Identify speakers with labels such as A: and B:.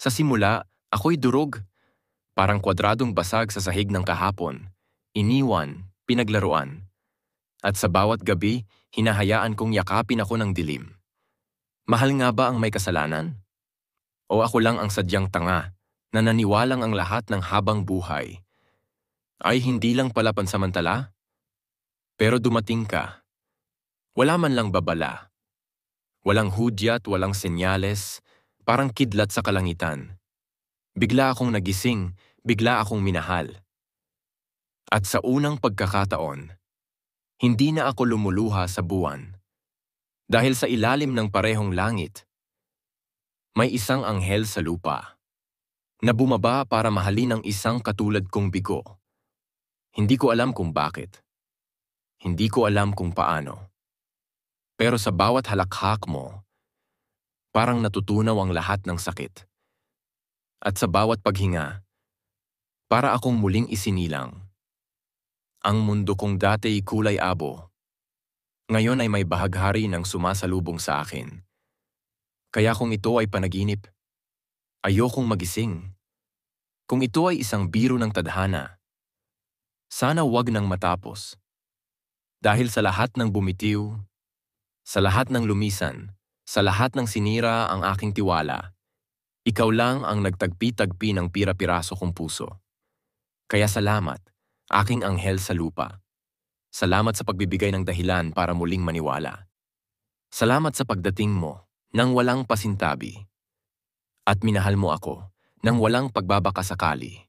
A: Sa simula, ako'y durog, parang kwadradong basag sa sahig ng kahapon, iniwan, pinaglaruan. At sa bawat gabi, hinahayaan kong yakapin ako ng dilim. Mahal nga ba ang may kasalanan? O ako lang ang sadyang tanga na naniwalang ang lahat ng habang buhay ay hindi lang pala pansamantala? Pero dumating ka. Wala man lang babala. Walang hudyat, walang senyales, parang kidlat sa kalangitan. Bigla akong nagising, bigla akong minahal. At sa unang pagkakataon, hindi na ako lumuluha sa buwan. Dahil sa ilalim ng parehong langit, may isang anghel sa lupa na bumaba para mahalin ang isang katulad kong bigo. Hindi ko alam kung bakit. Hindi ko alam kung paano. Pero sa bawat halakhak mo, parang natutunaw ang lahat ng sakit. At sa bawat paghinga, para akong muling isinilang. Ang mundo kong dati kulay abo, ngayon ay may bahaghari ng sumasalubong sa akin. Kaya kung ito ay panaginip, ayokong magising. Kung ito ay isang biro ng tadhana, sana wag nang matapos. Dahil sa lahat ng bumitiw, sa lahat ng lumisan, sa lahat ng sinira ang aking tiwala, ikaw lang ang nagtagpi-tagpi ng pira-piraso kong puso. Kaya salamat, aking anghel sa lupa. Salamat sa pagbibigay ng dahilan para muling maniwala. Salamat sa pagdating mo nang walang pasintabi. At minahal mo ako nang walang pagbabakasakali.